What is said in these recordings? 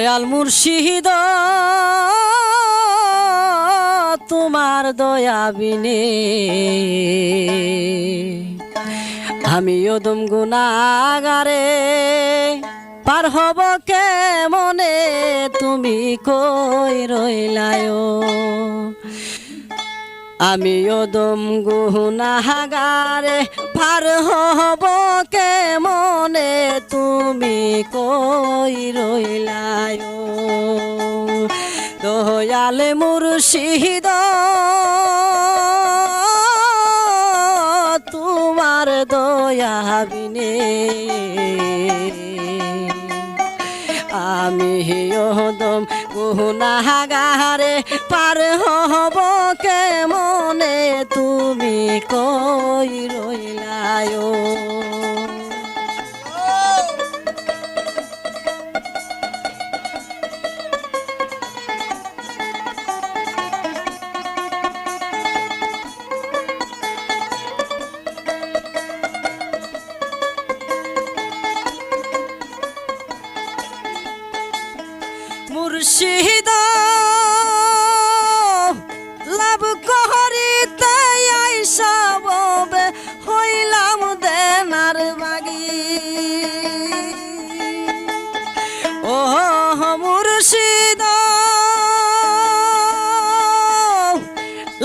দয়াল মুর্শিদ তোমার দয়া বিনে আমি ওদম গুনাহগারে পার হব কেমনে তুমি কই রইলায় আমি ওদম গুনাহগারে পার হব কেমনে তুমি কই রইলায় দয়াল মুর্শিদ তোমার দয়া বিনে আমি ওদম গুনাহগারে পার হব কেমনে তুমি কই রইলায় মুর্শিদ লাভ করিতে আইসা ববে হইলাম দেনার বাগি ও মুর্শিদ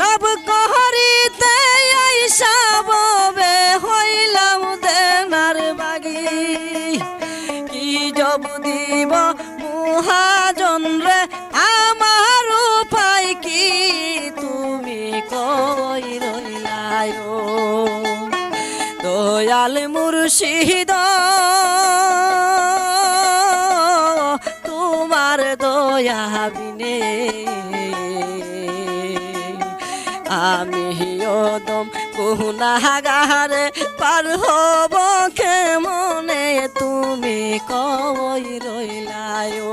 লাভ করিতে আইসা ববে হইলাম দেনার বাগি কি জব দিব মহাজন রে আমার উপায় কি তুমি কই রইলায় দয়াল মুর্শিদ তোমার দয়া বিনে আমি ওদম গুনাহগারে পার হব কেমনে তুমি কই রইলায় ও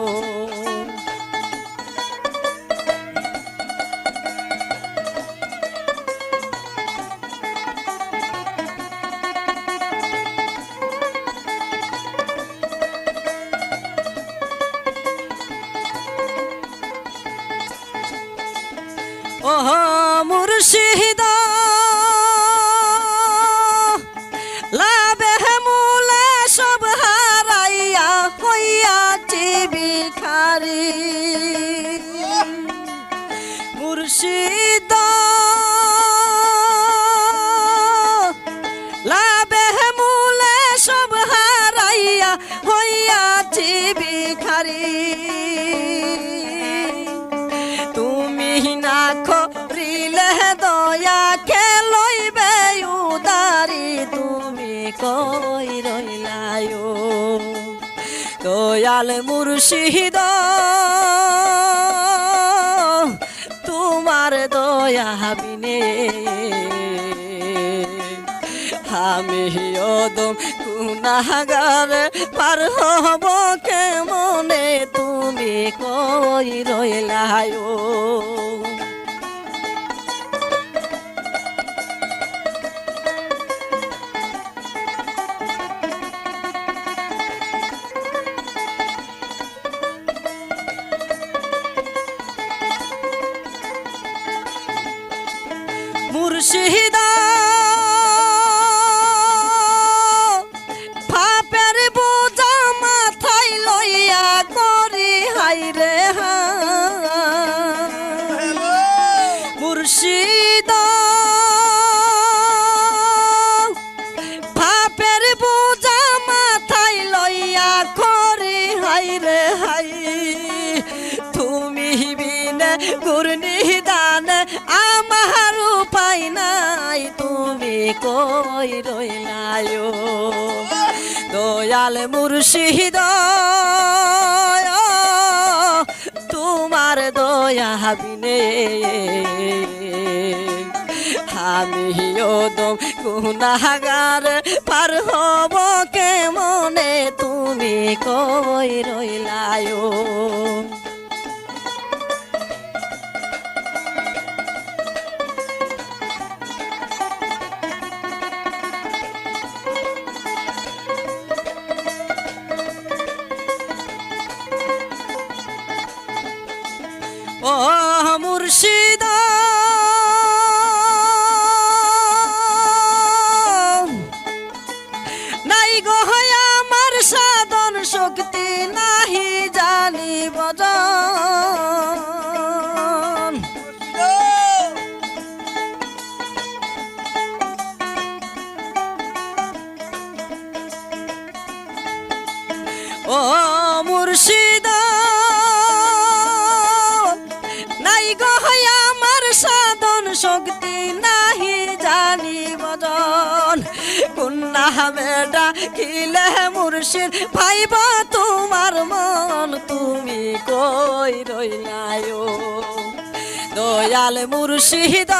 মুর্শিদ লাভে মূলে সব হারাইয়া হইয়াছি ভিখারি মুর্শিদ লাভে মূলে সব হারাইয়া হইয়াছি ভিখারি তুমি না করিলে দয়া কে লইবে উদারি তুমি কই রইলায় দয়াল মুর্শিদ তোমার দয়া বিনে আমি ওদম গুনাহগারে পার হব কেমনে তুমি কই রইলায় মুর্শিদ পাপের বোঝা মাথায় লইয়া করি হাইরে মুর্শিদ পাপের বোঝা মাথায় লইয়া করি হাইরে হাই তুমি বিনে গুরনি দান আমার উপায় নাই তুমি কই রইলায় দয়াল মুর্শিদ তোমার দয়া বিনে আমি ওদম গুনাহগারে পার হব কেমনে তুমি কই রইলায় ও মুর্শিদ নাই গো আমার সাধন শক্তি নাহি জানি বদন কোন নামে ডাকিলে মুর্শিদ ভাইব তোমার মন তুমি কই রইলায় দয়াল মুর্শিদ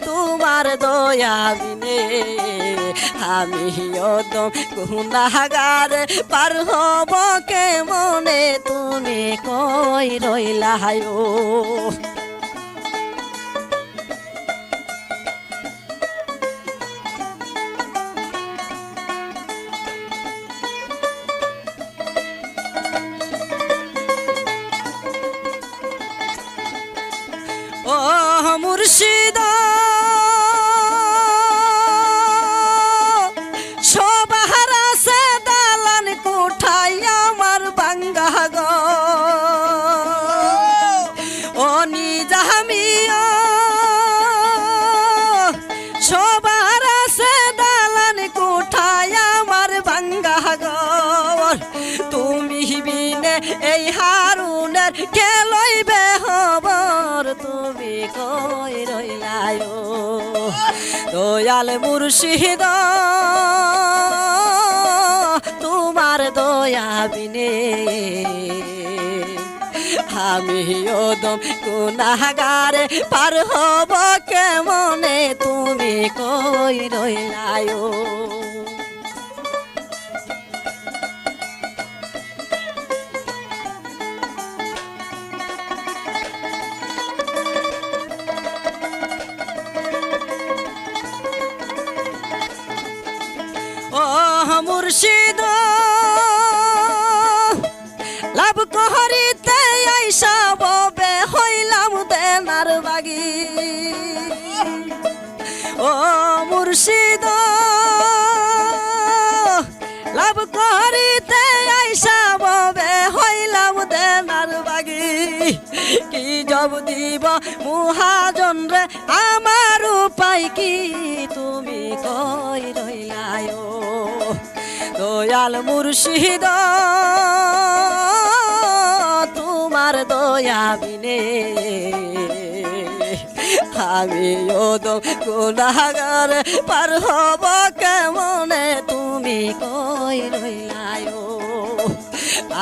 তোমার দয়া বিনে আমি অদম গুনাহগার পার হব কেমনে তুমি কই রইলায় ও মুর্শিদ সবার আছে দালান কোঠায় আমার বাঙ্গা গো ও নিজামিয়া সবার আছে দালান কোঠায় আমার বাঙ্গা ঘর তুমি বিনে এই হারুনের খেলইবে হবর তুমি কই রইলায় দয়াল মুর্শিদ তোমার দয়া বিনে আমি ওদম গুনাহগারে পার হব কেমনে তুমি কই রইলায় ও মুর্শিদ লাভ করিতে আইসা ববে হইলাম দেনার বাগি ও মুর্শিদ লাভ করিতে আইসা ববে হইলাম দেনার বাগি কি জব দিব মুহাজন রে আমার উপায় কি তুমি কই রইলায় দয়াল মুর্শিদ তোমার দয়া বিনে আমি ওদম গুনাহগার পার হব কেমনে তুমি কই রইলায়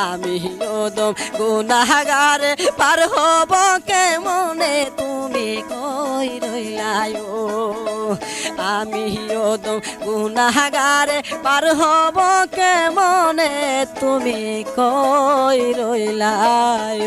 আমি ওদম গুনাহগার পার হব কেমনে তুমি কই রইলায় আমি ওদম গুনাহগার পার হব কেমনে তুমি কই রইলায়